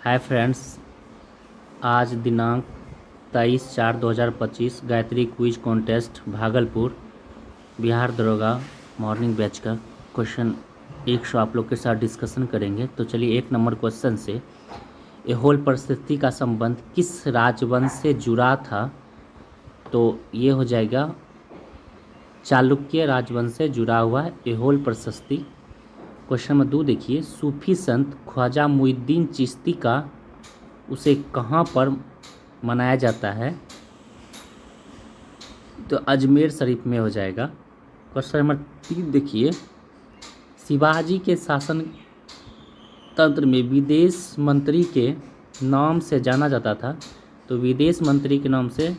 Hi friends, आज दिनांक 23/4/2025 Gayatri quiz contest Bhagalpur Bihar दरोगा मॉर्निंग बैच का क्वेश्चन 100 आप लोग के साथ डिस्कशन करेंगे। तो चलिए 1 नंबर क्वेश्चन से, एहोल परिस्थिति का संबंध किस राजवंश से जुड़ा था? तो ये हो जाएगा चालुक्य राजवंश से जुड़ा हुआ है एहोल प्रशस्ति। क्वेश्चन नंबर 2 देखिए, सूफी संत ख्वाजा मुइनुद्दीन चिश्ती का उसे कहाँ पर मनाया जाता है? तो अजमेर शरीफ में हो जाएगा। क्वेश्चन नंबर 3 देखिए, शिवाजी के शासन तंत्र में विदेश मंत्री के नाम से जाना जाता था। तो विदेश मंत्री के नाम से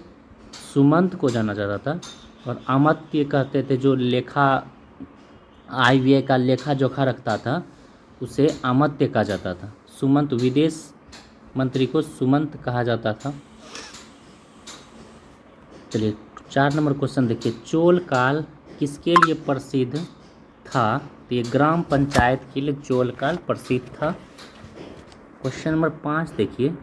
सुमंत को जाना जाता था, और अमात्य कहते थे जो लेखा आयव्यय का लेखा जोखा रखता था उसे अमात्य कहा जाता था। सुमंत, विदेश मंत्री को सुमंत कहा जाता था। चलिए 4 नंबर क्वेश्चन देखिए, चोल काल किसके लिए प्रसिद्ध था? तो ये ग्राम पंचायत के लिए चोल काल प्रसिद्ध था। क्वेश्चन नंबर 5 देखिए,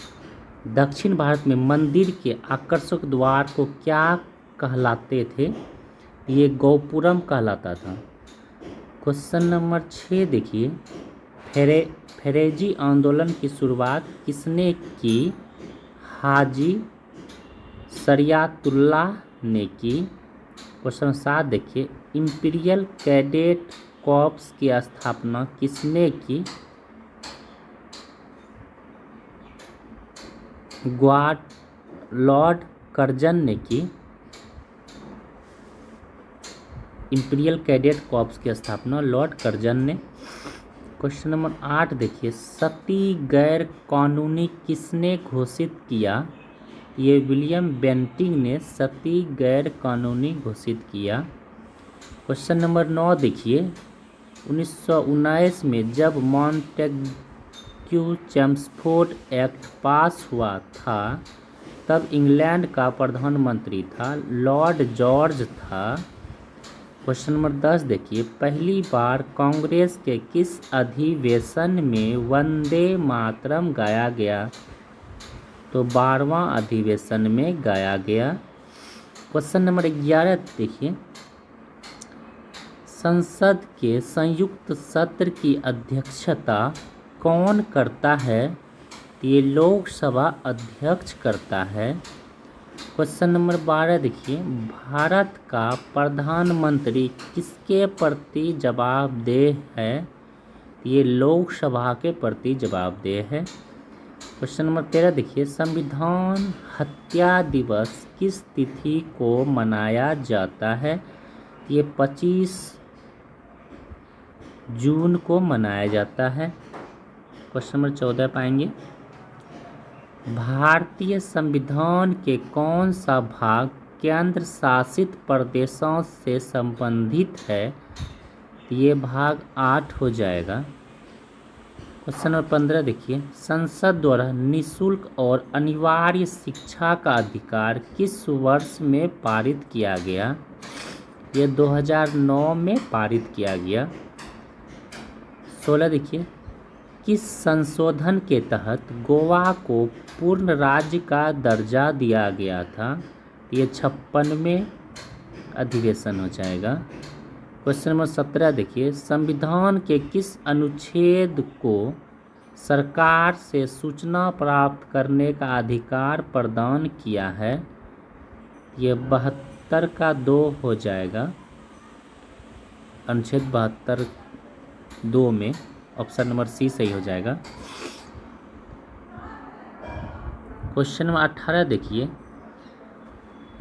दक्षिण भारत में मंदिर के आकर्षक द्वार को क्या कहलाते थे? ये गोपुरम कहलाता था। क्वेश्चन नंबर 6 देखिए, फैरेजी आंदोलन की शुरुआत किसने की? हाजी शरियतुल्लाह ने की। क्वेश्चन 7 देखिए, इंपीरियल कैडेट कॉर्प्स की स्थापना किसने की? लॉर्ड कर्जन ने की। इंपीरियल कैडेट कॉर्प्स की स्थापना लॉर्ड कर्जन ने। क्वेश्चन नंबर 8 देखिए, सती गैर कानूनी किसने घोषित किया? ये विलियम बेंटिंग ने सती गैर कानूनी घोषित किया। क्वेश्चन नंबर 9 देखिए, 1919 में जब मॉन्टेग्यू चेम्सफोर्ड एक्ट पास हुआ था तब इंग्लैंड का प्रधानमंत्री था लॉर्ड जॉर्ज था। क्वेश्चन नंबर 10 देखिए, पहली बार कांग्रेस के किस अधिवेशन में वंदे मातरम गाया गया? तो 12वां अधिवेशन में गाया गया। क्वेश्चन नंबर 11 देखिए, संसद के संयुक्त सत्र की अध्यक्षता कौन करता है? ये लोकसभा अध्यक्ष करता है। क्वेश्चन नंबर 12 देखिए, भारत का प्रधानमंत्री किसके प्रति जवाबदेह है? ये लोकसभा के प्रति जवाबदेह है। क्वेश्चन नंबर 13 देखिए, संविधान हत्या दिवस किस तिथि को मनाया जाता है? ये 25 जून को मनाया जाता है। क्वेश्चन नंबर 14 पाएंगे, भारतीय संविधान के कौन सा भाग केंद्र शासित प्रदेशों से संबंधित है? ये भाग 8 हो जाएगा। क्वेश्चन नंबर 15 देखिए, संसद द्वारा निःशुल्क और अनिवार्य शिक्षा का अधिकार किस वर्ष में पारित किया गया? ये 2009 में पारित किया गया। 16 देखिए, किस संशोधन के तहत गोवा को पूर्ण राज्य का दर्जा दिया गया था? ये 56वें अधिवेशन हो जाएगा। क्वेश्चन नंबर 17 देखिए, संविधान के किस अनुच्छेद को सरकार से सूचना प्राप्त करने का अधिकार प्रदान किया है? ये 72 का 2 हो जाएगा। अनुच्छेद 72 2 में ऑप्शन नंबर सी सही हो जाएगा। क्वेश्चन नंबर 18 देखिए,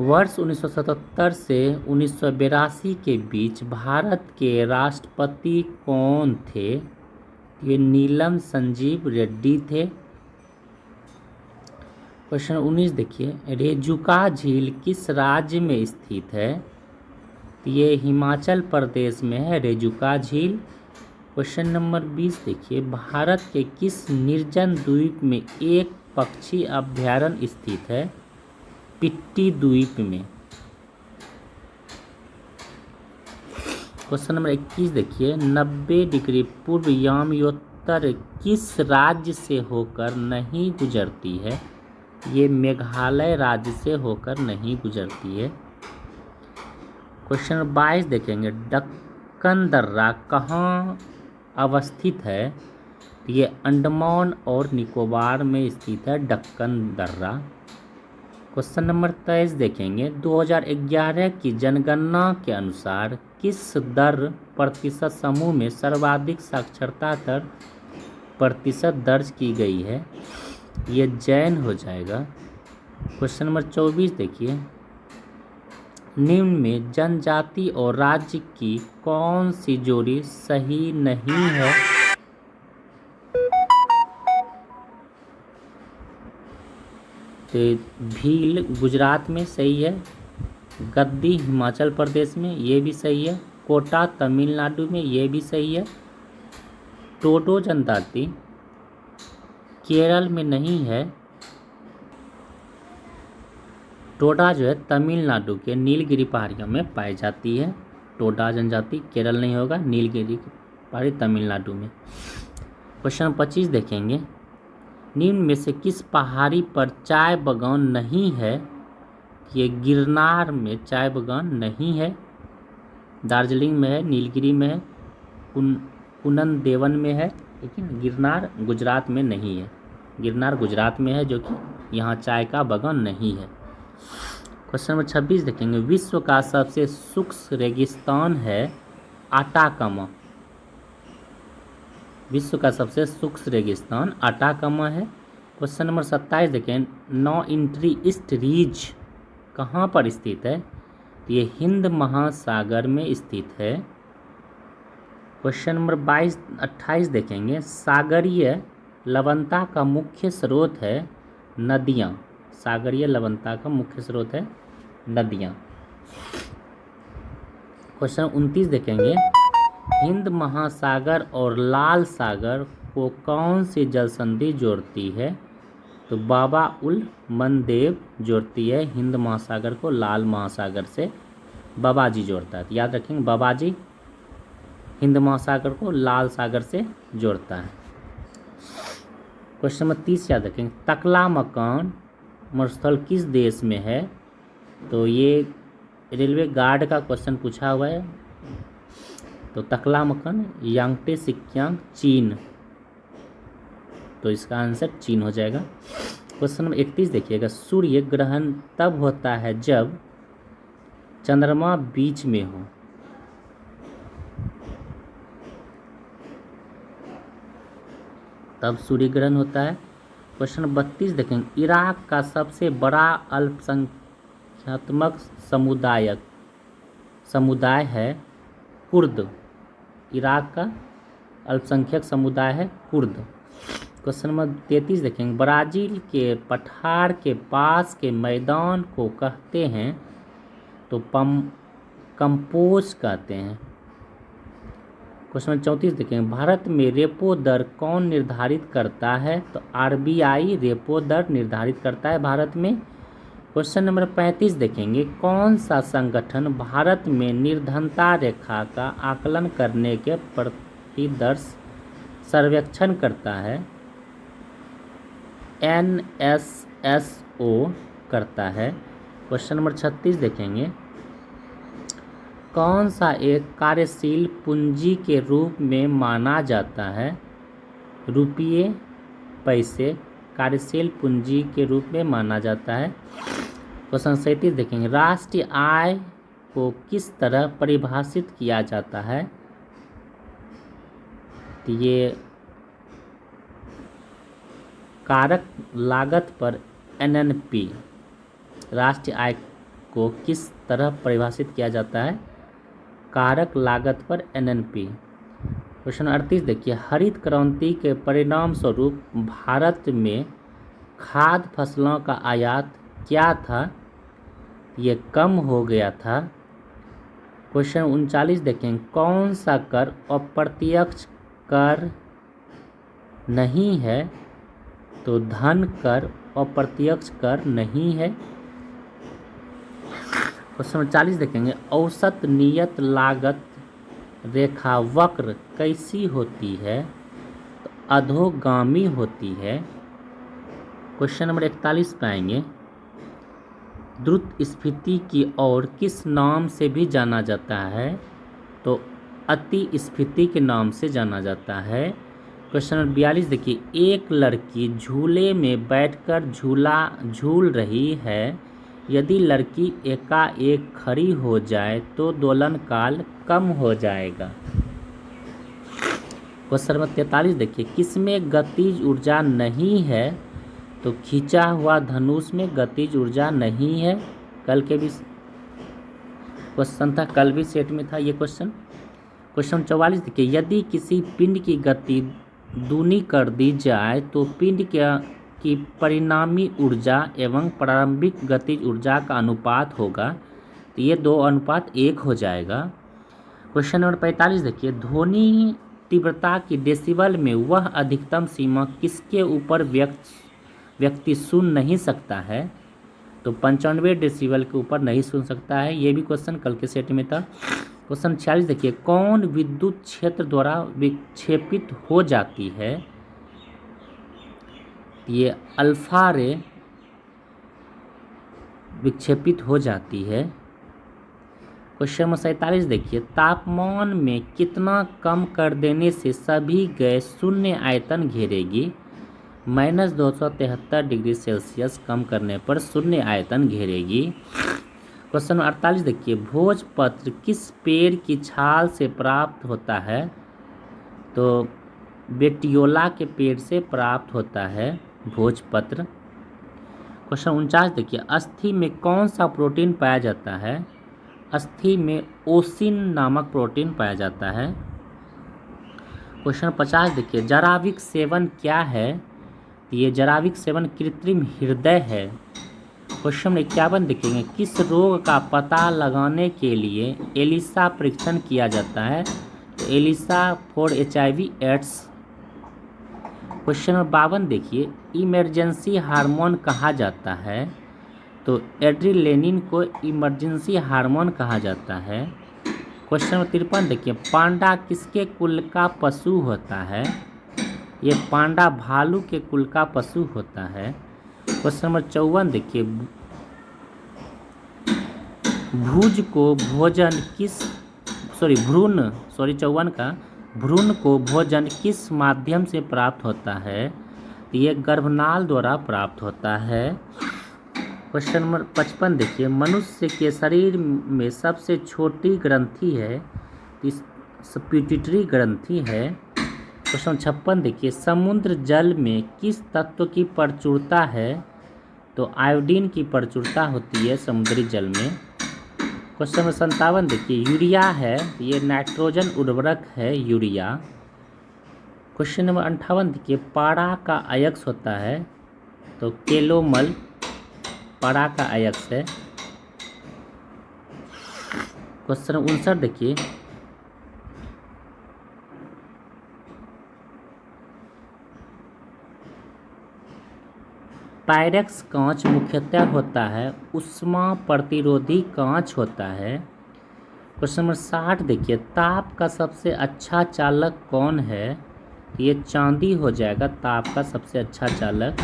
वर्ष 1977 से 1982 के बीच भारत के राष्ट्रपति कौन थे? ये नीलम संजीव रेड्डी थे। क्वेश्चन 19 देखिए, रेजुका झील किस राज्य में स्थित है? ये हिमाचल प्रदेश में है रेजुका झील। क्वेश्चन नंबर 20 देखिए, भारत के किस निर्जन द्वीप में एक पक्षी अभयारण्य स्थित है? पिट्टी द्वीप में। क्वेश्चन नंबर 21 देखिए, 90 डिग्री पूर्व उत्तर किस राज्य से होकर नहीं गुजरती है? ये मेघालय राज्य से होकर नहीं गुजरती है। क्वेश्चन 22 देखेंगे, दक्कन दर्रा कहाँ अवस्थित है? ये अंडमान और निकोबार में स्थित है दक्कन दर्रा। क्वेश्चन नंबर 23 देखेंगे, 2011 की जनगणना के अनुसार किस दर प्रतिशत समूह में सर्वाधिक साक्षरता दर प्रतिशत दर्ज की गई है? ये जैन हो जाएगा। क्वेश्चन नंबर 24 देखिए, निम्न में जनजाति और राज्य की कौन सी जोड़ी सही नहीं है? तो भील गुजरात में सही है, गद्दी हिमाचल प्रदेश में ये भी सही है, कोटा तमिलनाडु में ये भी सही है, टोडो जनजाति केरल में नहीं है, टोडा जो है तमिलनाडु के नीलगिरी पहाड़ियों में पाई जाती है। टोडा जनजाति केरल नहीं होगा, नीलगिरी पहाड़ी तमिलनाडु में। क्वेश्चन 25 देखेंगे, निम्न में से किस पहाड़ी पर चाय बागान नहीं है? ये गिरनार में चाय बागान नहीं है, दार्जिलिंग में है, नीलगिरी में है, कुनन देवन में है, लेकिन गिरनार गुजरात में नहीं है। गिरनार गुजरात में है, जो कि यहाँ चाय का बागान नहीं है। क्वेश्चन नंबर 26 देखेंगे, विश्व का सबसे शुष्क रेगिस्तान है अटाकामा। विश्व का सबसे शुष्क रेगिस्तान अटाकामा है। क्वेश्चन नंबर 27 देखें, नौ इंट्री ईस्ट रीज कहाँ पर स्थित है? ये हिंद महासागर में स्थित है। क्वेश्चन नंबर 28 देखेंगे, सागरीय लवणता का मुख्य स्रोत है नदियाँ। सागरीय लवणता का मुख्य स्रोत है नदियाँ। क्वेश्चन 29 देखेंगे, हिंद महासागर और लाल सागर को कौन सी जल संधि जोड़ती है? तो बाबा उल मंदेव जोड़ती है हिंद महासागर को लाल महासागर से, बाबाजी जोड़ता है। तो याद रखेंगे, बाबाजी हिंद महासागर को लाल सागर से जोड़ता है। क्वेश्चन नंबर 30 याद रखेंगे, तकला मकान मरुस्थल किस देश में है? तो ये रेलवे गार्ड का क्वेश्चन पूछा हुआ है। तो तकला मकान यांगटे सिक्यांग चीन, तो इसका आंसर चीन हो जाएगा। क्वेश्चन नंबर 31 देखिएगा, सूर्य ग्रहण तब होता है जब चंद्रमा बीच में हो। तब सूर्य ग्रहण होता है। क्वेश्चन 32 देखेंगे, इराक का सबसे बड़ा अल्पसंख्यात्मक समुदाय है कुर्द। इराक का अल्पसंख्यक समुदाय है कुर्द। क्वेश्चन नंबर 33 देखेंगे, ब्राज़ील के पठार के पास के मैदान को कहते हैं? तो कंपोज कहते हैं। क्वेश्चन नंबर 34 देखेंगे, भारत में रेपो दर कौन निर्धारित करता है? तो आरबीआई रेपो दर निर्धारित करता है भारत में। क्वेश्चन नंबर 35 देखेंगे, कौन सा संगठन भारत में निर्धनता रेखा का आकलन करने के प्रतिदर्श सर्वेक्षण करता है? NSSO करता है। क्वेश्चन नंबर 36 देखेंगे, कौन सा एक कार्यशील पूंजी के रूप में माना जाता है? रुपये पैसे कार्यशील पूंजी के रूप में माना जाता है। क्वेश्चन 37 देखेंगे, राष्ट्रीय आय को किस तरह परिभाषित किया जाता है? तो ये कारक लागत पर NNP, राष्ट्रीय आय को किस तरह परिभाषित किया जाता है? कारक लागत पर NNP। क्वेश्चन 38 देखिए, हरित क्रांति के परिणाम स्वरूप भारत में खाद्य फसलों का आयात क्या था? ये कम हो गया था। क्वेश्चन 39 देखें, कौन सा कर अप्रत्यक्ष कर नहीं है? तो धन कर अप्रत्यक्ष कर नहीं है। क्वेश्चन 40 देखेंगे, औसत नियत लागत रेखा वक्र कैसी होती है? तो अधोगामी होती है। क्वेश्चन नंबर 41 पे आएंगे। द्रुत स्फीति की ओर किस नाम से भी जाना जाता है? तो अति स्फीति के नाम से जाना जाता है। क्वेश्चन नंबर 42 देखिए, एक लड़की झूले में बैठकर झूल रही है। यदि लड़की एकाएक खड़ी हो जाए तो दोलन काल कम हो जाएगा। क्वेश्चन नंबर 43 देखिए, किसमें गतिज ऊर्जा नहीं है? तो खींचा हुआ धनुष में गतिज ऊर्जा नहीं है। कल के भी क्वेश्चन था, कल भी सेट में था ये क्वेश्चन। क्वेश्चन 44 देखिए, यदि किसी पिंड की गति दूनी कर दी जाए तो पिंड की परिणामी ऊर्जा एवं प्रारंभिक गतिज ऊर्जा का अनुपात होगा। तो ये 2:1 हो जाएगा। क्वेश्चन नंबर 45 देखिए, ध्वनि तीव्रता की डेसिबल में वह अधिकतम सीमा किसके ऊपर व्यक्ति सुन नहीं सकता है? तो 95 डेसिबल के ऊपर नहीं सुन सकता है। ये भी क्वेश्चन कल के सेट में था। क्वेश्चन 46 देखिए, कौन विद्युत क्षेत्र द्वारा विक्षेपित हो जाती है? ये अल्फा रे विक्षेपित हो जाती है। क्वेश्चन नंबर 47 देखिए, तापमान में कितना कम कर देने से सभी गैस शून्य आयतन घेरेगी? -273 डिग्री सेल्सियस कम करने पर शून्य आयतन घेरेगी। क्वेश्चन 48 देखिए, भोजपत्र किस पेड़ की छाल से प्राप्त होता है? तो बेटियोला के पेड़ से प्राप्त होता है भोजपत्र। क्वेश्चन 49 देखिए, अस्थि में कौन सा प्रोटीन पाया जाता है? अस्थि में ओसिन नामक प्रोटीन पाया जाता है। क्वेश्चन 50 देखिए, जराविक सेवन क्या है? ये जराविक सेवन कृत्रिम हृदय है। क्वेश्चन 51 देखेंगे, किस रोग का पता लगाने के लिए एलिसा परीक्षण किया जाता है? तो ELISA for HIV AIDS. Question number 52 देखिए, इमरजेंसी हार्मोन कहा जाता है? तो एड्रेनालिन को इमरजेंसी हार्मोन कहा जाता है। क्वेश्चन नंबर 53 देखिए, पांडा किसके कुल का पशु होता है? ये पांडा भालू के कुल का पशु होता है। क्वेश्चन नंबर 54 देखिए, भ्रूण को भोजन किस माध्यम से प्राप्त होता है? तो ये गर्भनाल द्वारा प्राप्त होता है। क्वेश्चन नंबर 55 देखिए, मनुष्य के शरीर में सबसे छोटी ग्रंथि है, पिट्यूटरी ग्रंथि है। क्वेश्चन 56 देखिए, समुद्र जल में किस तत्व की प्रचुरता है? तो आयोडीन की प्रचुरता होती है समुद्री जल में। क्वेश्चन नंबर 57 देखिए, यूरिया है, ये नाइट्रोजन उर्वरक है यूरिया। क्वेश्चन नंबर 58 देखिए, पारा का अयस्क होता है, तो केलोमल पारा का अयस्क है। क्वेश्चन 59 देखिए, पायरेक्स कांच मुख्यतः होता है उष्मा प्रतिरोधी कांच होता है। क्वेश्चन नंबर 60 देखिए, ताप का सबसे अच्छा चालक कौन है? ये चांदी हो जाएगा ताप का सबसे अच्छा चालक।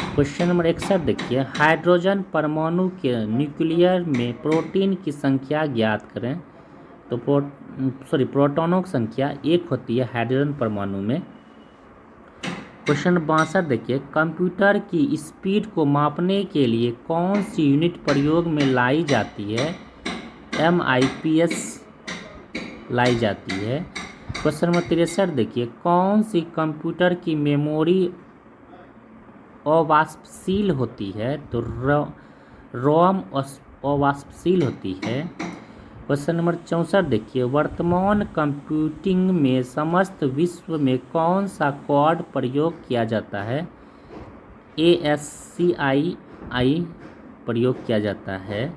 क्वेश्चन नंबर 61 देखिए, हाइड्रोजन परमाणु के न्यूक्लियर में प्रोटीन की संख्या ज्ञात करें। तो प्रोटॉनों की संख्या 1 होती है हाइड्रोजन परमाणु में। क्वेश्चन 62 देखिए, कंप्यूटर की स्पीड को मापने के लिए कौन सी यूनिट प्रयोग में लाई जाती है? MIPS लाई जाती है। क्वेश्चन नंबर 63 देखिए, कौन सी कंप्यूटर की मेमोरी अवाष्पशील होती है? तो रोम अवाष्पशील होती है। क्वेश्चन नंबर 64 देखिए, वर्तमान कंप्यूटिंग में समस्त विश्व में कौन सा कोड प्रयोग किया जाता है? ASCII प्रयोग किया जाता है।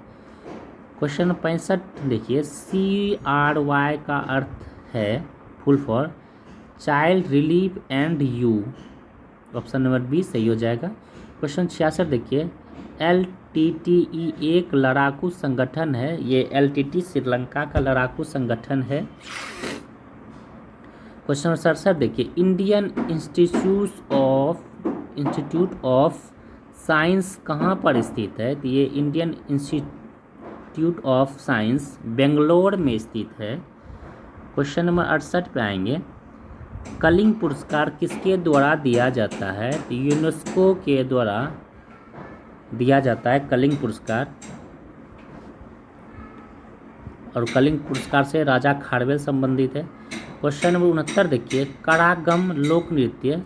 क्वेश्चन 65 देखिए, CRY का अर्थ है full for child relief and you. Option number B सही हो जाएगा। क्वेश्चन 66 देखिए, LTTE एक लड़ाकू संगठन है। ये LTT श्रीलंका का लड़ाकू संगठन है। क्वेश्चन नंबर 67 देखिए, इंडियन इंस्टीट्यूट ऑफ साइंस कहाँ पर स्थित है? तो ये Indian institute of science Bangalore में स्थित है। क्वेश्चन नंबर 68 पे आएंगे, कलिंग पुरस्कार किसके द्वारा दिया जाता है? तो यूनेस्को के द्वारा दिया जाता है कलिंग पुरस्कार, और कलिंग पुरस्कार से राजा खारवेल संबंधित है। क्वेश्चन नंबर 69 देखिए, करागम लोक नृत्य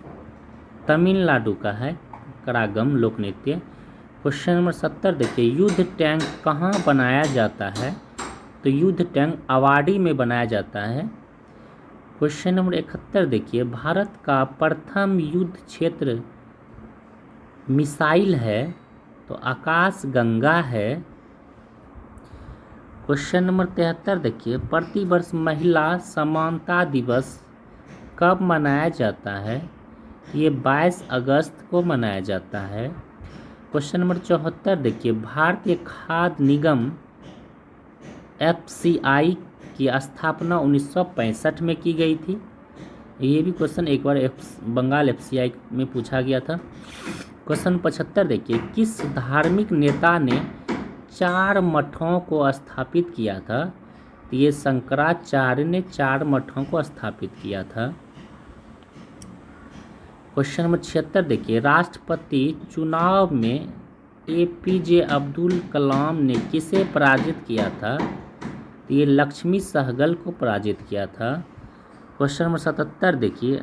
तमिलनाडु का है, करागम लोक नृत्य। क्वेश्चन नंबर 70 देखिए, युद्ध टैंक कहाँ बनाया जाता है? तो युद्ध टैंक अवाडी में बनाया जाता है। क्वेश्चन नंबर 71 देखिए, भारत का प्रथम युद्ध क्षेत्र मिसाइल है, तो आकाश गंगा है। क्वेश्चन नंबर 73 देखिए, प्रतिवर्ष महिला समानता दिवस कब मनाया जाता है? ये 22 अगस्त को मनाया जाता है। क्वेश्चन नंबर 74 देखिए, भारतीय खाद्य निगम FCI की स्थापना 1965 में की गई थी। ये भी क्वेश्चन एक बार बंगाल FCI में पूछा गया था। क्वेश्चन 75 देखिए, किस धार्मिक नेता ने 4 मठों को स्थापित किया था? तो ये शंकराचार्य ने 4 मठों को स्थापित किया था। क्वेश्चन नंबर 76 देखिए, राष्ट्रपति चुनाव में APJ अब्दुल कलाम ने किसे पराजित किया था? तो ये लक्ष्मी सहगल को पराजित किया था। क्वेश्चन नंबर 77 देखिए,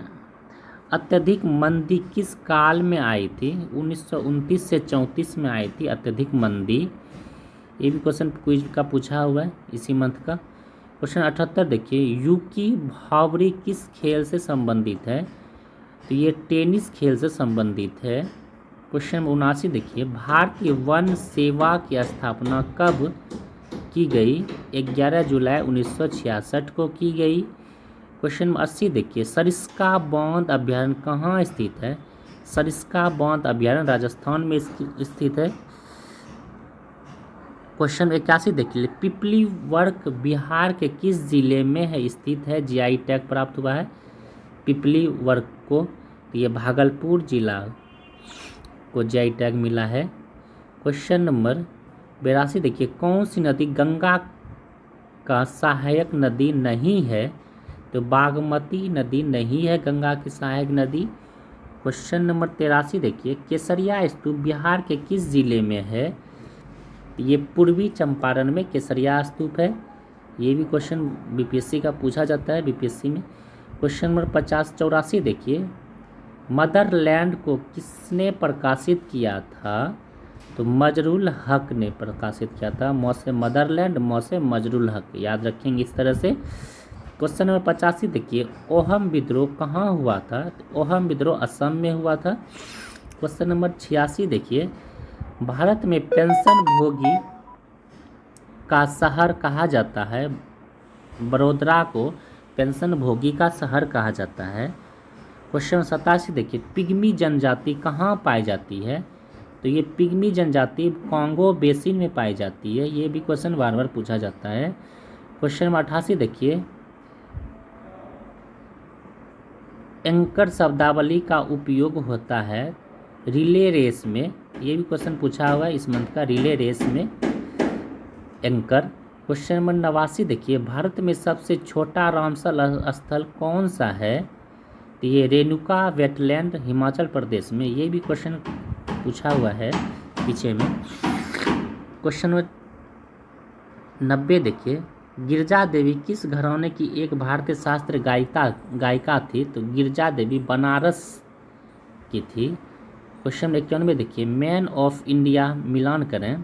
अत्यधिक मंदी किस काल में आई थी? 1929 से 34 में आई थी अत्यधिक मंदी। ये भी क्वेश्चन क्विज का पूछा हुआ है इसी मंथ का। क्वेश्चन 78 देखिए, यूकी भावरी किस खेल से संबंधित है? तो ये टेनिस खेल से संबंधित है। क्वेश्चन 79 देखिए, भारतीय वन सेवा की स्थापना कब की गई? 11 जुलाई 1966 को की गई। क्वेश्चन 80 देखिए, सरिस्का बांध अभ्यारण्य कहाँ स्थित है? सरिस्का बांध अभ्यारण्य राजस्थान में स्थित है। क्वेश्चन 81 देखिए, पिपली वर्क बिहार के किस जिले में है स्थित है? GI टैग प्राप्त हुआ है पिपली वर्क को, तो ये भागलपुर जिला को GI टैग मिला है। क्वेश्चन नंबर 82 देखिए, कौन सी नदी गंगा का सहायक नदी नहीं है? तो बागमती नदी नहीं है गंगा की सहायक नदी। क्वेश्चन नंबर 83 देखिए, केसरिया स्तूप बिहार के किस जिले में है? ये पूर्वी चंपारण में केसरिया स्तूप है। ये भी क्वेश्चन BPSC का पूछा जाता है BPSC में। क्वेश्चन नंबर 84 देखिए, मदरलैंड को किसने प्रकाशित किया था? तो मजरुल हक ने प्रकाशित किया था। मौ से मदरलैंड, मौ से मजरुल हक, याद रखेंगे इस तरह से। क्वेश्चन नंबर 85 देखिए, ओहम विद्रोह कहाँ हुआ था? तो ओहम विद्रोह असम में हुआ था। क्वेश्चन नंबर 86 देखिए, भारत में पेंशन भोगी का शहर कहा जाता है? बड़ोदरा को पेंशन भोगी का शहर कहा जाता है। क्वेश्चन 87 देखिए, पिग्मी जनजाति कहाँ पाई जाती है? तो ये पिग्मी जनजाति कॉन्गो बेसिन में पाई जाती है। ये भी क्वेश्चन बार बार पूछा जाता है। क्वेश्चन नंबर 88 देखिए, एंकर शब्दावली का उपयोग होता है रिले रेस में। ये भी क्वेश्चन पूछा हुआ है इस मंथ का, रिले रेस में एंकर। क्वेश्चन नंबर 89 देखिए, भारत में सबसे छोटा रामसल स्थल कौन सा है? तो ये रेणुका वेटलैंड हिमाचल प्रदेश में। ये भी क्वेश्चन पूछा हुआ है पीछे में। क्वेश्चन नंबर 90 देखिए, गिरजा देवी किस घराने की एक भारतीय शास्त्रीय गायिका थी? तो गिरजा देवी बनारस की थी। क्वेश्चन नंबर 91 देखिए, मैन ऑफ इंडिया मिलान करें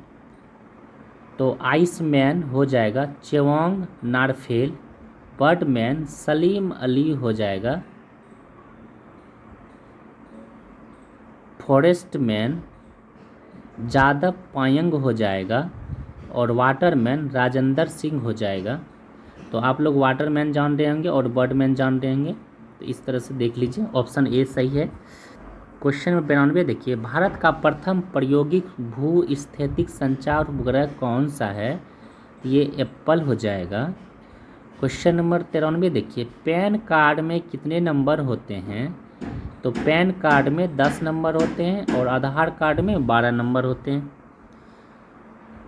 तो आइस मैन हो जाएगा चेवांग नारफेल, बर्डमैन सलीम अली हो जाएगा, फॉरेस्ट मैन जादव पायंग हो जाएगा, और वाटरमैन राजेंद्र सिंह हो जाएगा। तो आप लोग वाटरमैन जान रहे होंगे और बर्डमैन जान रहे होंगे, तो इस तरह से देख लीजिए, ऑप्शन ए सही है। क्वेश्चन नंबर 92 देखिए, भारत का प्रथम प्रायोगिक भू स्थैतिक संचार उपग्रह कौन सा है? ये एप्पल हो जाएगा। क्वेश्चन नंबर 93 देखिए, पैन कार्ड में कितने नंबर होते हैं? तो पैन कार्ड में 10 नंबर होते हैं और आधार कार्ड में 12 नंबर होते हैं।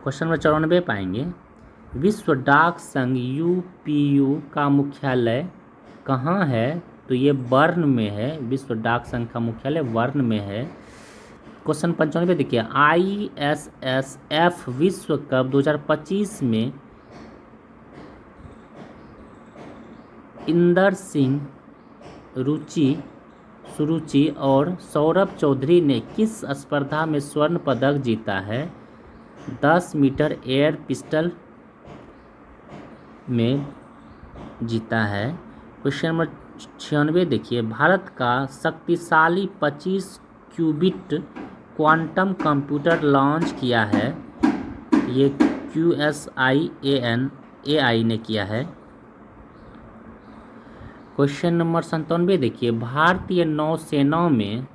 क्वेश्चन नंबर 94 पाएंगे, विश्व डाक संघ यूपीयू का मुख्यालय कहाँ है? तो ये बर्न में है। विश्व डाक संघ का मुख्यालय बर्न में है। क्वेश्चन 95 देखिए, ISSF विश्व कप 2025 में इंदर सिंह, सुरुचि और सौरभ चौधरी ने किस स्पर्धा में स्वर्ण पदक जीता है? 10 मीटर एयर पिस्टल में जीता है। क्वेश्चन नंबर 96 देखिए, भारत का शक्तिशाली 25 क्यूबिट क्वांटम कंप्यूटर लॉन्च किया है। ये QSIAN ने किया है। क्वेश्चन नंबर 97 देखिए, भारतीय नौसेना में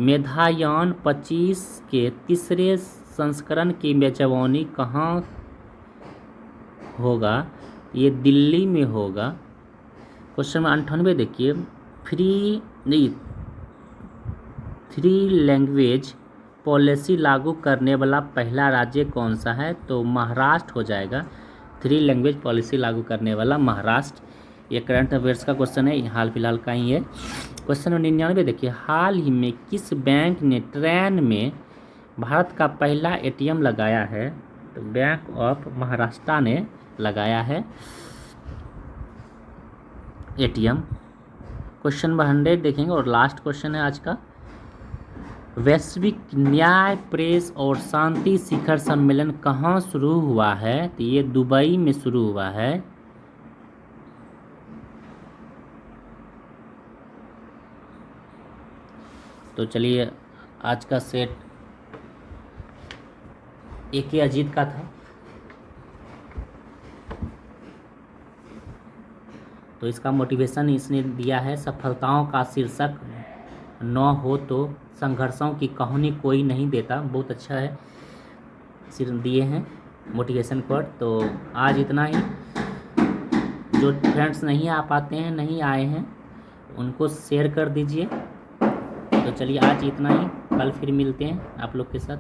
मेधायान 25 के तीसरे संस्करण की मेजबानी कहाँ होगा? ये दिल्ली में होगा। क्वेश्चन नंबर 98 देखिए, थ्री लैंग्वेज पॉलिसी लागू करने वाला पहला राज्य कौन सा है? तो महाराष्ट्र हो जाएगा। 3 लैंग्वेज पॉलिसी लागू करने वाला महाराष्ट्र। ये करंट अफेयर्स का क्वेश्चन है, हाल फिलहाल का ही है। क्वेश्चन नंबर 99 देखिए, हाल ही में किस बैंक ने ट्रेन में भारत का पहला ATM लगाया है? तो बैंक ऑफ महाराष्ट्र ने लगाया है ATM। क्वेश्चन नंबर 100 देखेंगे और लास्ट क्वेश्चन है आज का, वैश्विक न्याय, प्रेस और शांति शिखर सम्मेलन कहाँ शुरू हुआ है? तो ये दुबई में शुरू हुआ है। तो चलिए, आज का सेट AK अजीत का था। तो इसका मोटिवेशन इसने दिया है, सफलताओं का शीर्षक न हो तो संघर्षों की कहानी कोई नहीं देता। बहुत अच्छा है, सिर दिए हैं मोटिवेशन कोट। तो आज इतना ही। जो फ्रेंड्स नहीं आ पाते हैं, नहीं आए हैं, उनको शेयर कर दीजिए। तो चलिए आज इतना ही, कल फिर मिलते हैं आप लोग के साथ।